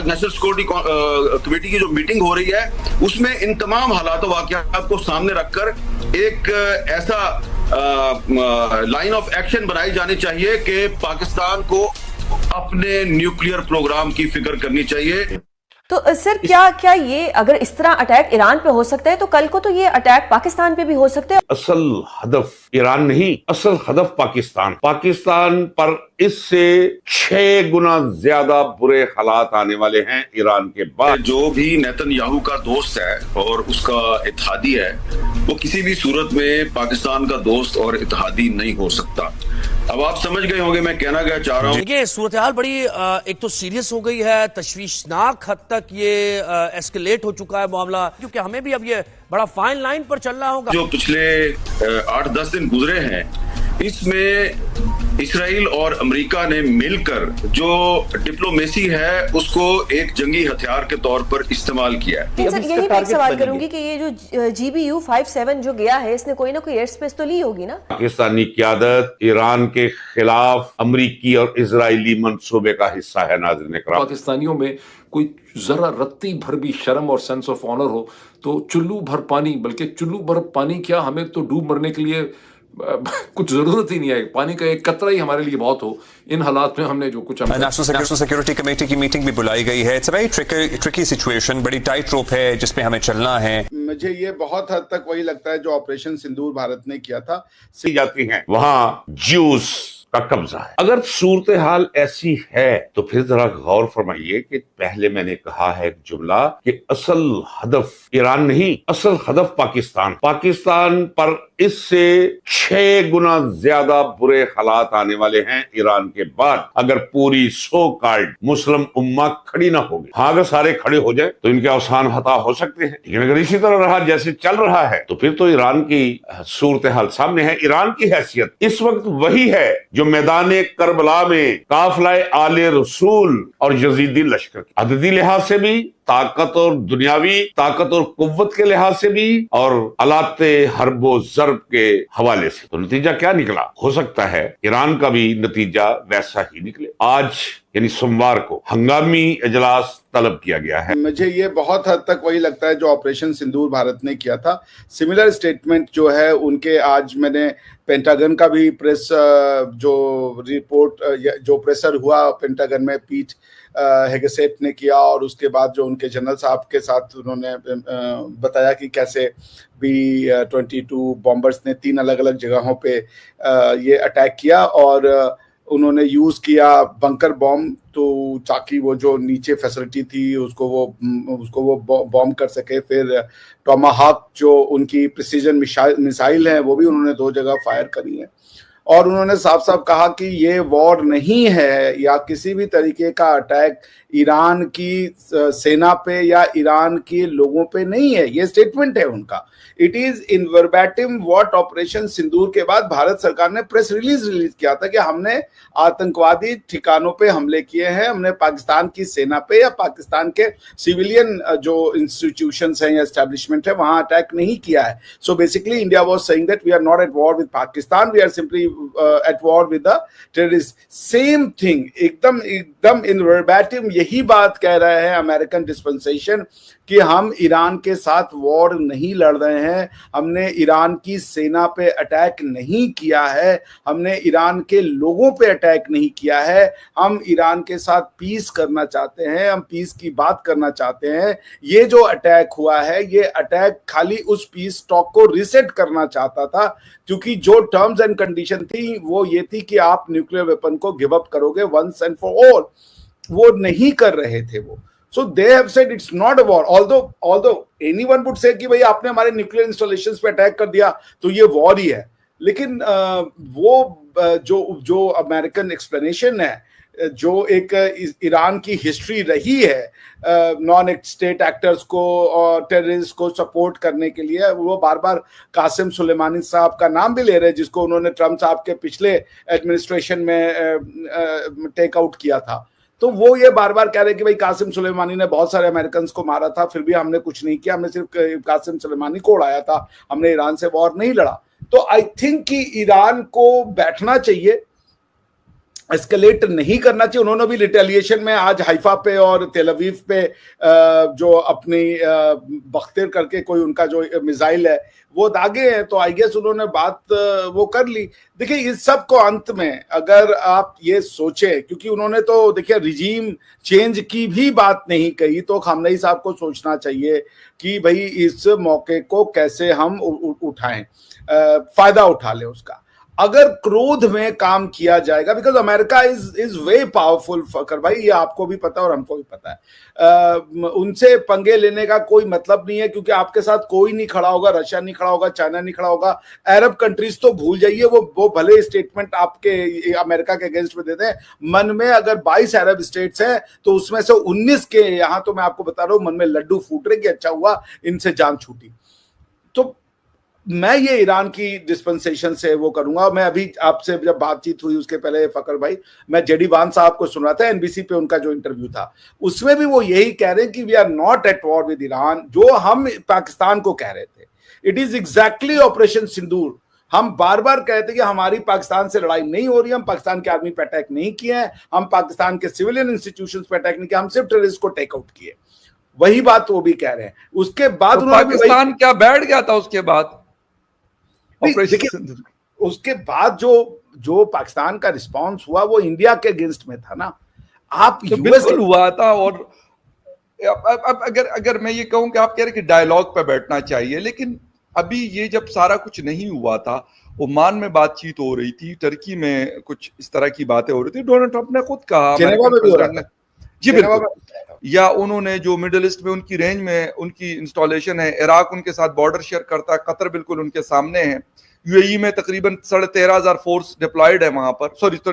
आज national security committee की जो मीटिंग हो रही है उसमें इन तमाम हालात वाक़यात को सामने रखकर एक ऐसा लाइन ऑफ एक्शन बनाई जानी चाहिए कि पाकिस्तान को अपने न्यूक्लियर प्रोग्राम की फिक्र करनी चाहिए। तो सर क्या ये अगर इस तरह अटैक ईरान पे हो सकता है तो कल को तो ये अटैक पाकिस्तान पे भी हो सकते हैं। असल हदफ ईरान नहीं, असल हदफ पाकिस्तान पर इससे 6 गुना ज्यादा बुरे हालात आने वाले हैं ईरान के बाद। जो भी नेतन्याहू का दोस्त है और उसका इत्तेहादी है वो किसी भी सूरत में पाकिस्तान का दोस्त और इत्तेहादी नहीं हो सकता। अब आप समझ गए होंगे मैं कहना क्या चाह रहा हूँ। देखिए सूरत हाल बड़ी एक तो सीरियस हो गई है, तशवीशनाक हद तक ये एस्केलेट हो चुका है मामला, क्योंकि हमें भी अब ये बड़ा फाइन लाइन पर चलना होगा। जो पिछले 8-10 दिन गुजरे हैं इसमें इसराइल और अमेरिका ने मिलकर जो डिप्लोमेसी है उसको एक जंगी हथियार के तौर पर इस्तेमाल किया है। सर यही मैं एक सवाल करूंगी कि ये जो GBU-57 जो गया है इसने कोई ना कोई एयर स्पेस तो ली होगी ना। पाकिस्तानी क़यादत ईरान के खिलाफ अमरीकी और इजरायली मंसूबे का हिस्सा है। नाज़रीन इकराम, पाकिस्तानियों में कोई जरा रत्ती भर भी शर्म और सेंस ऑफ ऑनर हो तो चुल्लू भर पानी, बल्कि चुल्लू भर पानी क्या, हमें तो डूब मरने के लिए कुछ जरूरत ही नहीं है, पानी का एक कतरा ही हमारे लिए बहुत हो। इन हालात में हमने जो कुछ नेशनल सिक्योरिटी कमेटी की मीटिंग भी बुलाई गई है। It's a very tricky situation, बड़ी टाइट रोप है जिसमें हमें चलना है। मुझे ये बहुत हद तक वही लगता है जो ऑपरेशन सिंदूर भारत ने किया था, जाती हैं वहां ज्यूस का कब्जा है। अगर सूरत हाल ऐसी है तो फिर जरा गौर फरमाइए कि पहले मैंने कहा है एक जुमला कि असल हदफ ईरान नहीं, असल हदफ पाकिस्तान पर इससे 6 गुना ज्यादा बुरे हालात आने वाले हैं ईरान के बाद अगर पूरी सो कॉल्ड मुस्लिम उम्मा खड़ी ना होगी। हाँ, अगर सारे खड़े हो जाए तो इनके अवसान हता हो सकते हैं, लेकिन अगर इसी तरह रहा जैसे चल रहा है तो फिर तो ईरान की सूरत हाल सामने है। ईरान की हैसियत इस वक्त वही है जो मैदान करबला में काफिला आले रसूल और यजीदी लश्कर की अददी लिहाज से भी, ताकत और दुनियावी ताकत और कुव्वत के लिहाज से भी, और अलाते हरबो जर्ब के हवाले से, तो नतीजा क्या निकला? हो सकता है ईरान का भी नतीजा वैसा ही निकले। आज यानी सोमवार को हंगामी इजलास तलब किया गया है। मुझे ये बहुत हद तक वही लगता है जो ऑपरेशन सिंदूर भारत ने किया था। सिमिलर स्टेटमेंट जो है उनके आज मैंने पेंटागन का भी प्रेस जो रिपोर्ट जो प्रेशर हुआ पेंटागन में पीट हेगेसेट ने किया, और उसके बाद जो उनके जनरल साहब के साथ उन्होंने बताया कि कैसे B-22 बॉम्बर्स ने 3 अलग अलग जगहों पे ये अटैक किया और उन्होंने यूज़ किया बंकर बॉम्ब, तो ताकि वो जो नीचे फैसिलिटी थी उसको वो बॉम्ब कर सके। फिर टोमाहाक जो उनकी प्रिसीजन मिसाइल हैं वो भी उन्होंने 2 जगह फायर करी हैं, और उन्होंने साफ साफ कहा कि ये वॉर नहीं है या किसी भी तरीके का अटैक ईरान की सेना पे या ईरान के लोगों पे नहीं है। ये स्टेटमेंट है उनका। It is in verbatim what operation Sindoor के बाद भारत सरकार ने प्रेस रिलीज किया था कि हमने आतंकवादी ठिकानों पे हमले किए हैं, हमने पाकिस्तान की सेना पे या पाकिस्तान के सिविलियन जो इंस्टीट्यूशंस हैं या एस्टेब्लिशमेंट है वहां अटैक नहीं किया है। So basically India was saying that we are not at war with Pakistan, we are simply at war with the terrorist. Same thing, एकदम इन वर्बैटिम यही बात कह रहे हैं अमेरिकन डिस्पेंसेशन कि हम ईरान के साथ वॉर नहीं लड़ रहे हैं, हमने ईरान की सेना पे अटैक नहीं किया है, हमने ईरान के लोगों पे अटैक नहीं किया है, हम ईरान के साथ पीस करना चाहते हैं, हम पीस की बात करना चाहते हैं। ये जो अटैक हुआ है ये अटैक खाली उस पीस टॉक को रिसेट करना चाहता था, क्योंकि जो टर्म्स एंड कंडीशन थी वो ये थी कि आप न्यूक्लियर वेपन को गिव अप करोगे वंस एंड फॉर ऑल। वो नहीं कर रहे थे वो। So they have said it's not a war. Although anyone would say कि भाई आपने हमारे न्यूक्लियर इंस्टॉलेशंस पे अटैक कर दिया तो ये वॉर ही है, लेकिन वो जो अमेरिकन एक्सप्लेनेशन है, जो एक ईरान की हिस्ट्री रही है नॉन स्टेट एक्टर्स को और टेररिस्ट को सपोर्ट करने के लिए, वो बार बार कासिम सुलेमानी साहब का नाम भी ले रहे हैं जिसको उन्होंने ट्रम्प साहब के पिछले एडमिनिस्ट्रेशन में टेक आउट किया था। तो वो ये बार बार कह रहे हैं कि भाई कासिम सुलेमानी ने बहुत सारे अमेरिकन को मारा था, फिर भी हमने कुछ नहीं किया, हमने सिर्फ कासिम सुलेमानी को उड़ाया था, हमने ईरान से वॉर नहीं लड़ा। तो आई थिंक कि ईरान को बैठना चाहिए एस्केलेट नहीं करना चाहिए। उन्होंने भी रिटेलिएशन में आज हाइफा पे और तेल अवीव पे जो अपनी बख्तिर करके कोई उनका जो मिसाइल है वो दागे हैं, तो आई गेस उन्होंने बात वो कर ली। देखिए इस सब को अंत में अगर आप ये सोचे, क्योंकि उन्होंने तो देखिए रिजीम चेंज की भी बात नहीं कही, तो खामनेई साहब को सोचना चाहिए कि भाई इस मौके को कैसे हम उठाएं, फायदा उठा लें उसका। अगर क्रोध में काम किया जाएगा, because America is way powerful fucker भाई, ये आपको भी पता है और हमको भी पता है। उनसे पंगे लेने का कोई मतलब नहीं है, क्योंकि आपके साथ कोई नहीं खड़ा होगा, रशिया नहीं खड़ा होगा, चाइना नहीं खड़ा होगा, अरब कंट्रीज तो भूल जाइए, वो भले स्टेटमेंट आपके अमेरिका के अगेंस्ट में देते हैं, मन में अगर 22 अरब स्टेट्स हैं तो उसमें से 19 के, यहां तो मैं आपको बता रहा हूं, मन में लड्डू फूट रहे कि अच्छा हुआ इनसे जान छूटी। तो मैं ये ईरान की डिस्पेंसेशन से वो करूंगा। मैं अभी आपसे जब बातचीत हुई उसके पहले फकर भाई, मैं जेडी वान साहब को सुन रहा था, एनबीसी पे उनका जो इंटरव्यू था, उसमें भी वो यही कह रहे हैं कि we are not at war with Iran, जो हम पाकिस्तान को कह रहे थे। It is exactly operation Sindoor. हम बार बार कहते कि हमारी पाकिस्तान से लड़ाई नहीं हो रही, हम पाकिस्तान के आर्मी पे अटैक नहीं किए हैं, हम पाकिस्तान के सिविलियन इंस्टीट्यूशंस पे अटैक नहीं किया, हम सिर्फ टेररिस्ट को टेक आउट किए। वही बात वो भी कह रहे हैं। उसके बाद तो पाकिस्तान क्या बैठ गया था उसके बाद? उसके बाद जो पाकिस्तान का रिस्पांस हुआ वो इंडिया के अगेंस्ट में था ना। आप तो बिल्कुल हुआ था। और अब अगर मैं ये कहूं कि आप कह रहे कि डायलॉग पे बैठना चाहिए, लेकिन अभी ये जब सारा कुछ नहीं हुआ था, ओमान में बातचीत हो रही थी, टर्की में कुछ इस तरह की बातें हो रही थी, डोनाल्ड ट्रंप ने खुद कहा, जी बिल्कुल, या उन्होंने जो मिडिल ईस्ट में उनकी रेंज में उनकी इंस्टॉलेशन है, इराक उनके साथ बॉर्डर शेयर करता है, कतर बिल्कुल उनके सामने है, यूएई में तकरीबन 13,500 फोर्स डिप्लॉयड है वहां पर, सॉरी तो